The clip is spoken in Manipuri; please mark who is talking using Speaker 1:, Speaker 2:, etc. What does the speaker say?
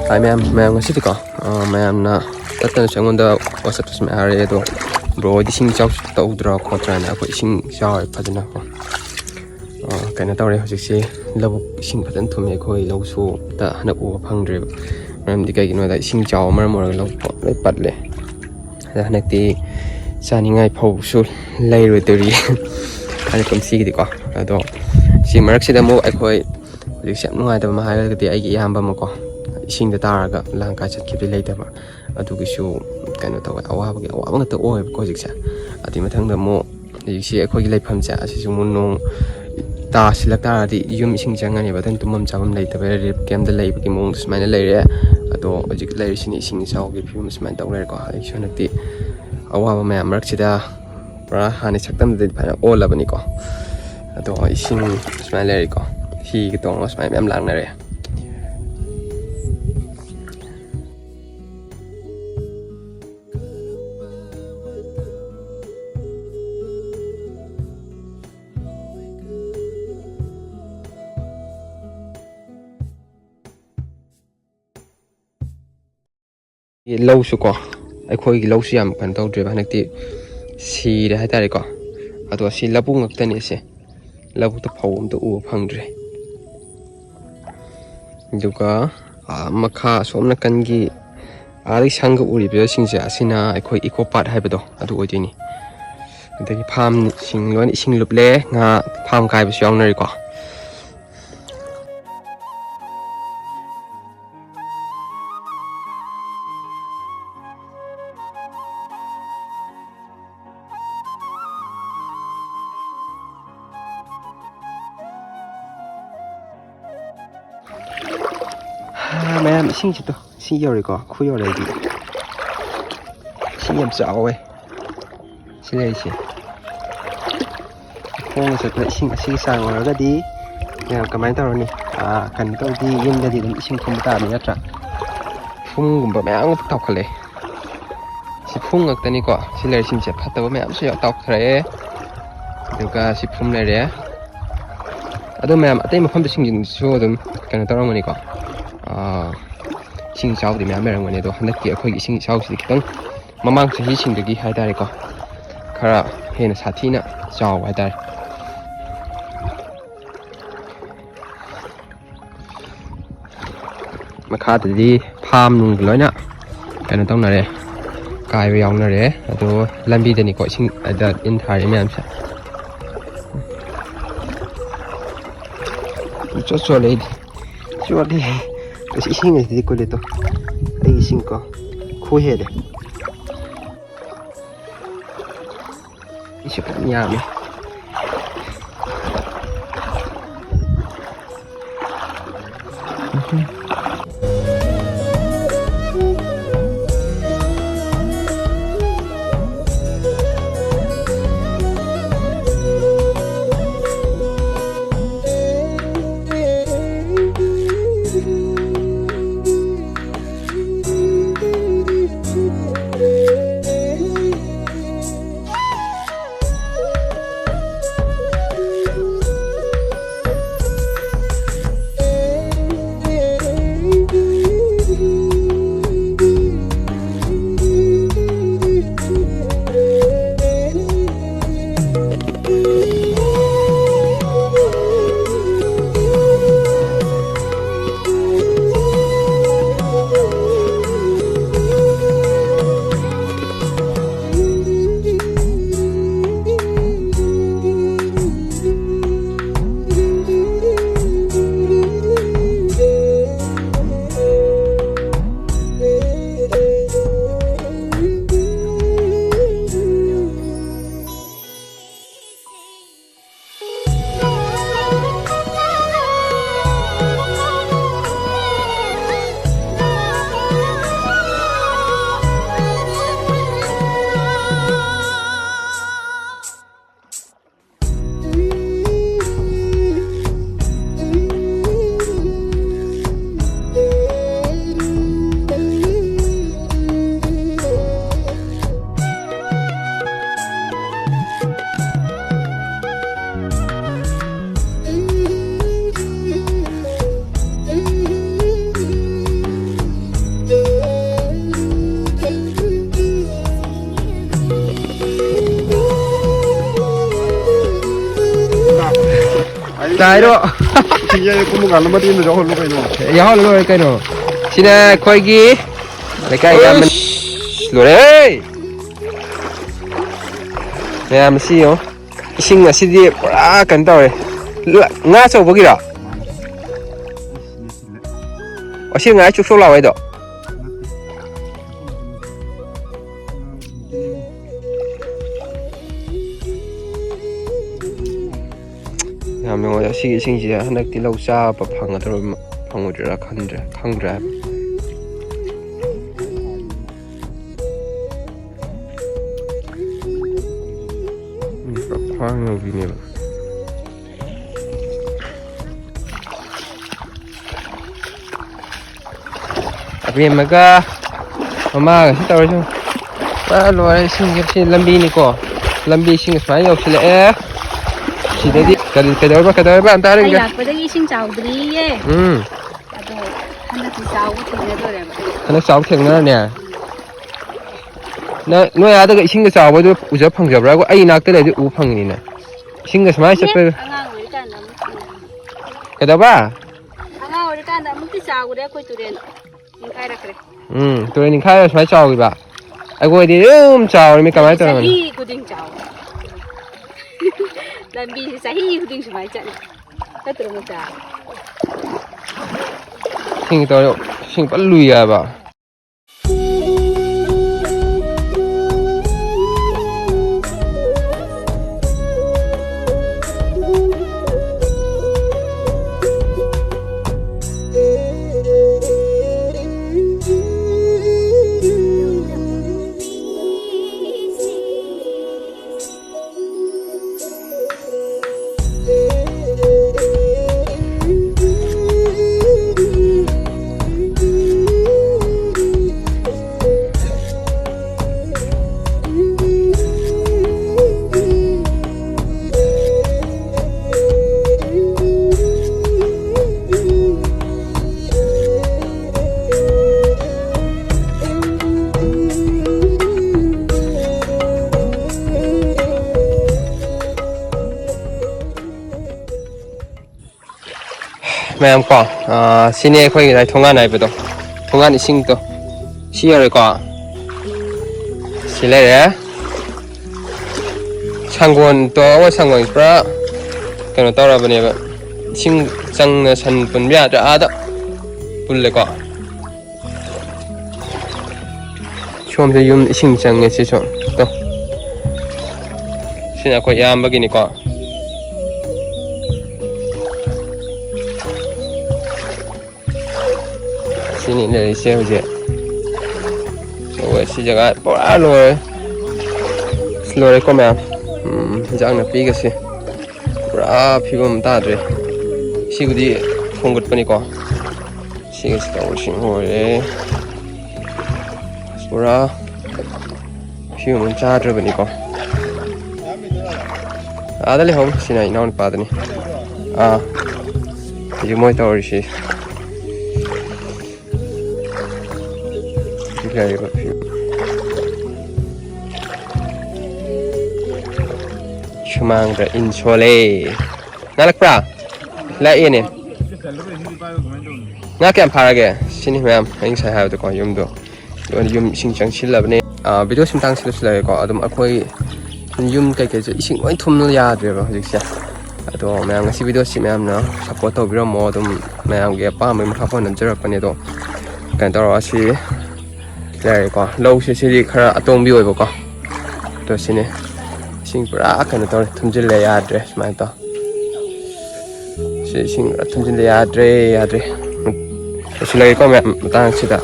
Speaker 1: Hi ma'am ngasi ko ma'am na tatana changonda WhatsApp sma are do bro di sing chau tawdra khotra na ko sing chau phadana ko kana tawre hojik se labu sing phadan thume khoi lo su ta hana u phangdre ma'am di kai gino da sing chau mar mor lo lai patle da hana ti saningai phau su lai ro tori ani kom si gi ko ado si marak sida mo ai khoi hojik se nuai da ma ha ga ti ai gi yamba mo ko ising da taraga langka chatki leitaba adugisu kaino tawa awabagi awaba ngata oy ko jiksa ati mathang da mo jiksi akhoi leifam cha asisu munong ta silak ta di yum ising changani badan tumam chabam leitaba rep kem da leibagi mong smaina leire ado ajik leire sini ising chaw gi phim smain tawre ko aisu nakti awaba ma amrak chida pra hani saktam de phana olabani ko ado ising smain leire ko hi ki tong smain mem lang na re lâu su ko ai khoi gi lâu su yam kan taw dre ba nakti si re ha tare ko ato si labu ngak tani se labu ta phawum to u phang dre duka makha somna kan gi ari sang uri be sing ja asina ai khoi eco part hai ba do adu oi ni dagi farm sing lon ising lup le nga farm kai ba syong nari ko ma'am sing chi to si yori ko khu yori di si yam chaw we si le si khong sa ta sing si sang wa ga di ya kamai ta ro ni kan to di yin da di sing khum ta ni atra phung gum ba ma'ang taw khale si phung ngak ta ni ko si le sing che phat ta ba ma'am su ya taw khare duka si phum le re ado ma'am atai ma pham da sing jin su dum kan ta ro ni ko sing chau di ma'am merang ne do hanak ki akhoi sing chau si kitang mamang chahi sing gi hai dare ko khara hena sathina chau hai dare makha di farm nung loina kan tong na re kai we yong na re ado lambi de ni ko sing da in thari ma'am sa cho le cho di ising di ko le to ai ising ko khu he de isip nya me Cái đó
Speaker 2: Iya, aku mau ngalah mati ini jauh lu kaino.
Speaker 1: Yaho lo cái đó Xin khôi ghi Để cái em mình Lùa đấy Nè em xí không Sinh là xí đi quá cần tao rồi Ngã sâu vô kì đó Ở xí ngã chụp sâu lâu ấy đó Nè mình ngồi xí sinh gì hả Nãy tí lâu xa bà phẳng ở thôi phẳng ở ra khăn ra Phẳng ở vì nè Vì mà cái mà cái tao rồi ta rồi xin làm gì nè cô làm gì xin phải học xin lẽ xin đấy đi cái đó bạn ta
Speaker 3: Ay,
Speaker 1: đấy
Speaker 3: pwede gising chowdhury eh. Ato, hanap si Sawo, tingnan to rin.
Speaker 1: nó sáu thằng nữa nè nó à cái xin cái sáu với tôi uống phăng giờ rồi ai nãy cái này tôi uống phăng này nè xin cái smile sắp
Speaker 3: Ang awal ka na.
Speaker 1: cái đó ba
Speaker 3: Ang awal ka na, munti Sawo rin, ko'y to rin. Yung kaya kare.
Speaker 1: tôi nên khai smile sáu cái ba ai quay đi sáu mình cầm ai tao này
Speaker 3: Sahi ko ding chow. Lambi sahi ko ding sumay chan. Ito mo ta.
Speaker 1: xin tôi xin bắt lùi à ba mẹ em có xin nghe khơi cái thông an này vậy đó thông an thì sinh to xí rồi có xí lại đấy 상권 또 어디 상권 있더라 그냥 따라보니 신 장나 산 분비하자 아다 불레가 처음에 용 신장에 지쳐 또 신야 거 야먹이니까 신이 내 세우지 저거 시작아 뭐라로 슬로레 거면 장나 비겠지 브라 피범 다들 시구디 fongot 보니까 시겠다 오신 호에 브라 피범 짜들 보니까 아들이 홈 시나이 나온 빠더니 아 이제 뭐 있다 오르시 이게 이거 피범 Chumang the inchole. Nalak pra. La ini. Ngakem parage. Sini ma'am. Ang sa hayo ko yum do. Yum singchang silab ni. Video simtang silab ko adum akoi yum kai kai ising oi thumno ya de ba hojik sia. Ado ma'am ngasi video si ma'am na support to biro mo adum ma'am ge pa mai makha phone namjar pa ni do. Kan to ra si lai ko low si si khara atong bi oi ba ko. To sini 싱 브라 kana to thumjile yadre smai to 싱 thumjile yadre silai ko me matang sida